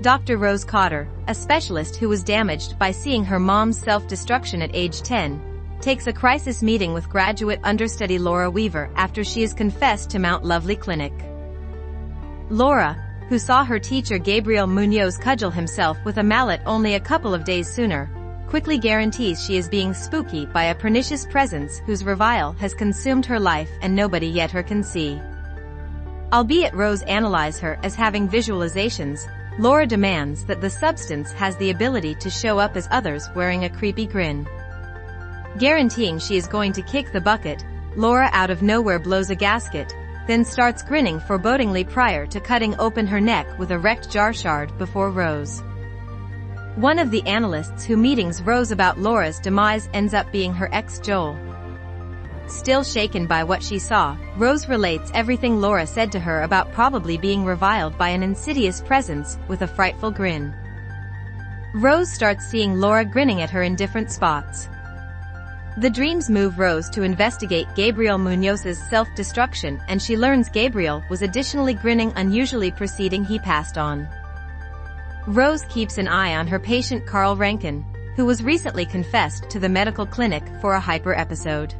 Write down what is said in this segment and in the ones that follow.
Dr. Rose Cotter, a specialist who was damaged by seeing her mom's self-destruction at age 10, takes a crisis meeting with graduate understudy Laura Weaver after she is confessed to Mount Lovely Clinic. Laura, who saw her teacher Gabriel Munoz cudgel himself with a mallet only a couple of days sooner, quickly guarantees she is being spooky by a pernicious presence whose revile has consumed her life and nobody yet her can see. Albeit Rose analyze her as having visualizations, Laura demands that the substance has the ability to show up as others wearing a creepy grin. Guaranteeing she is going to kick the bucket, Laura out of nowhere blows a gasket, then starts grinning forebodingly prior to cutting open her neck with a wrecked jar shard before Rose. One of the analysts who meetings Rose about Laura's demise ends up being her ex Joel. Still shaken by what she saw, Rose relates everything Laura said to her about probably being reviled by an insidious presence with a frightful grin. Rose starts seeing Laura grinning at her in different spots. The dreams move Rose to investigate Gabriel Munoz's self-destruction, and she learns Gabriel was additionally grinning unusually preceding he passed on. Rose keeps an eye on her patient Carl Rankin, who was recently confessed to the medical clinic for a hyper episode.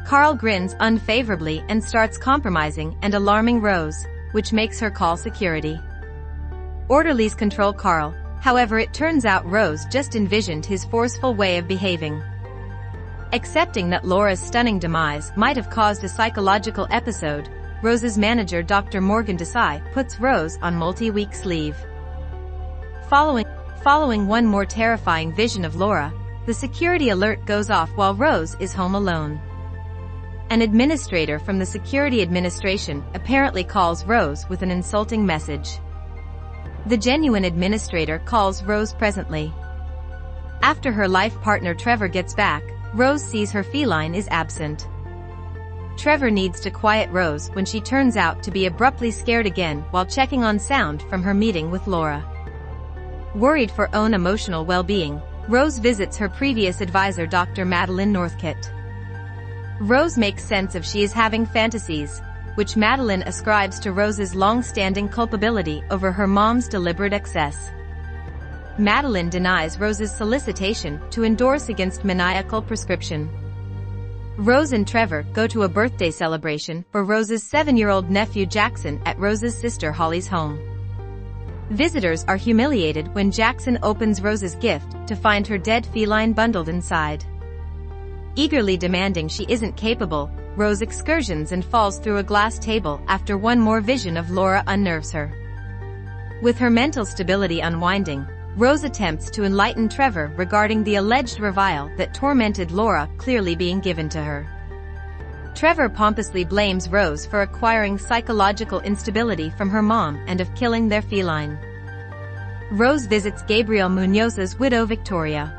Carl grins unfavorably and starts compromising and alarming Rose, which makes her call security. Orderlies control Carl, however it turns out Rose just envisioned his forceful way of behaving. Accepting that Laura's stunning demise might have caused a psychological episode, Rose's manager Dr. Morgan Desai puts Rose on multi-week leave. Following one more terrifying vision of Laura, the security alert goes off while Rose is home alone. An administrator from the security administration apparently calls Rose with an insulting message. The genuine administrator calls Rose presently. After her life partner Trevor gets back, Rose sees her feline is absent. Trevor needs to quiet Rose when she turns out to be abruptly scared again while checking on sound from her meeting with Laura. Worried for own emotional well-being, Rose visits her previous advisor Dr. Madeline Northcott. Rose makes sense of she is having fantasies, which Madeline ascribes to Rose's long-standing culpability over her mom's deliberate excess. Madeline denies Rose's solicitation to endorse against maniacal prescription. Rose and Trevor go to a birthday celebration for Rose's 7-year-old nephew Jackson at Rose's sister Holly's home. Visitors are humiliated when Jackson opens Rose's gift to find her dead feline bundled inside. Eagerly demanding she isn't capable, Rose excursions and falls through a glass table after one more vision of Laura unnerves her. With her mental stability unwinding, Rose attempts to enlighten Trevor regarding the alleged revile that tormented Laura clearly being given to her. Trevor pompously blames Rose for acquiring psychological instability from her mom and of killing their feline. Rose visits Gabriel Munoz's widow Victoria.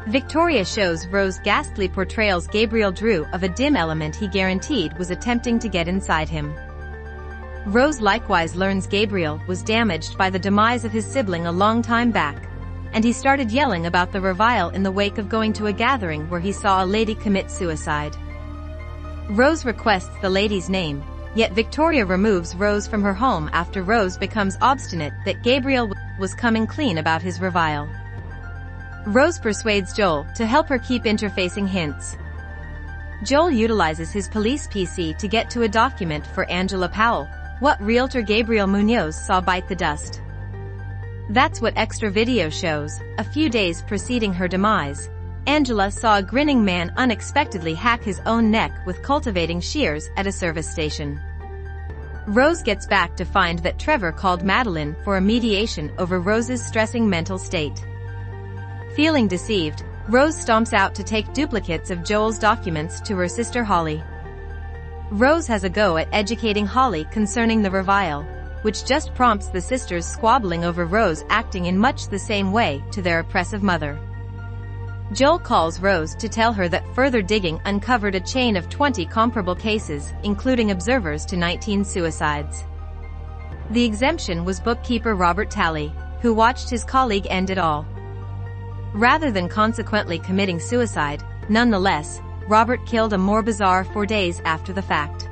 Victoria shows Rose ghastly portrayals Gabriel drew of a dim element he guaranteed was attempting to get inside him. Rose likewise learns Gabriel was damaged by the demise of his sibling a long time back, and he started yelling about the revile in the wake of going to a gathering where he saw a lady commit suicide. Rose requests the lady's name, yet Victoria removes Rose from her home after Rose becomes obstinate that Gabriel was coming clean about his revile. Rose persuades Joel to help her keep interfacing hints. Joel utilizes his police PC to get to a document for Angela Powell, what realtor Gabriel Munoz saw bite the dust. That's what extra video shows. A few days preceding her demise, Angela saw a grinning man unexpectedly hack his own neck with cultivating shears at a service station. Rose gets back to find that Trevor called Madeline for a mediation over Rose's stressing mental state. Feeling deceived, Rose stomps out to take duplicates of Joel's documents to her sister Holly. Rose has a go at educating Holly concerning the revile, which just prompts the sisters squabbling over Rose acting in much the same way to their oppressive mother. Joel calls Rose to tell her that further digging uncovered a chain of 20 comparable cases, including observers to 19 suicides. The exemption was bookkeeper Robert Talley, who watched his colleague end it all. Rather than consequently committing suicide, nonetheless, Robert killed a more bizarre 4 days after the fact.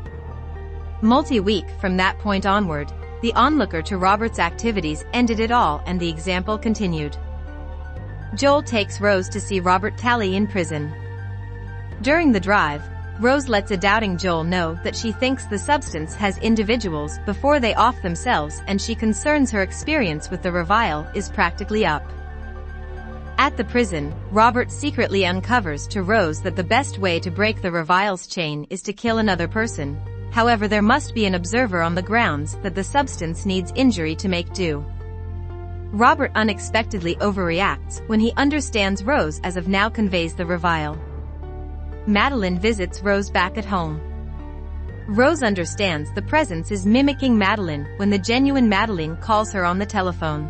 Multi-week from that point onward, The onlooker to Robert's activities ended it all and the example continued. Joel takes Rose to see Robert Talley in prison. During the drive, Rose lets a doubting Joel know that she thinks the substance has individuals before they off themselves, and she concerns her experience with the revile is practically up. At the prison, Robert secretly uncovers to Rose that the best way to break the revile's chain is to kill another person. However, there must be an observer on the grounds that the substance needs injury to make do. Robert unexpectedly overreacts when he understands Rose as of now conveys the revile. Madeline visits Rose back at home. Rose understands the presence is mimicking Madeline when the genuine Madeline calls her on the telephone.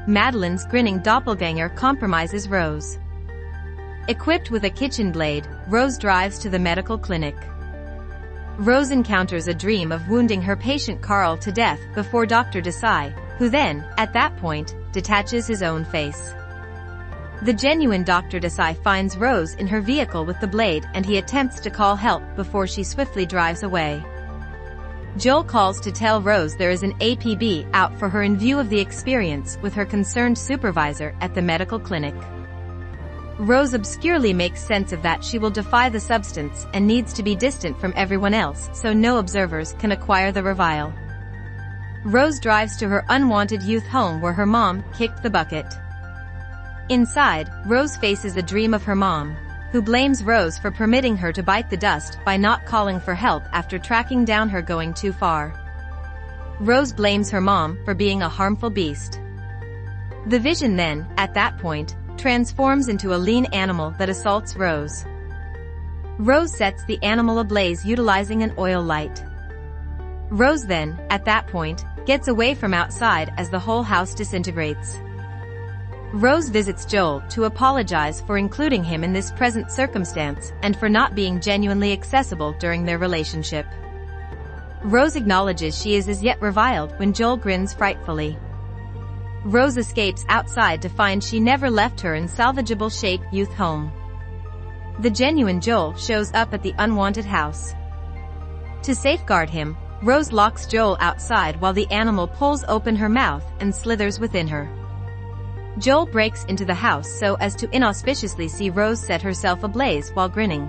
Madeline's grinning doppelganger compromises Rose. Equipped with a kitchen blade, Rose drives to the medical clinic. Rose encounters a dream of wounding her patient Carl to death before Dr. Desai, who then, at that point, detaches his own face. The genuine Dr. Desai finds Rose in her vehicle with the blade and he attempts to call help before she swiftly drives away. Joel calls to tell Rose there is an APB out for her in view of the experience with her concerned supervisor at the medical clinic. Rose obscurely makes sense of that she will defy the substance and needs to be distant from everyone else so no observers can acquire the revile. Rose drives to her unwanted youth home where her mom kicked the bucket. Inside, Rose faces a dream of her mom, who blames Rose for permitting her to bite the dust by not calling for help after tracking down her going too far. Rose blames her mom for being a harmful beast. The vision then, at that point, transforms into a lean animal that assaults Rose. Rose sets the animal ablaze utilizing an oil light. Rose then, at that point, gets away from outside as the whole house disintegrates. Rose visits Joel to apologize for including him in this present circumstance and for not being genuinely accessible during their relationship. Rose acknowledges she is as yet reviled when Joel grins frightfully. Rose escapes outside to find she never left her in salvageable shape youth home. The genuine Joel shows up at the unwanted house. To safeguard him, Rose locks Joel outside while the animal pulls open her mouth and slithers within her. Joel breaks into the house so as to inauspiciously see Rose set herself ablaze while grinning.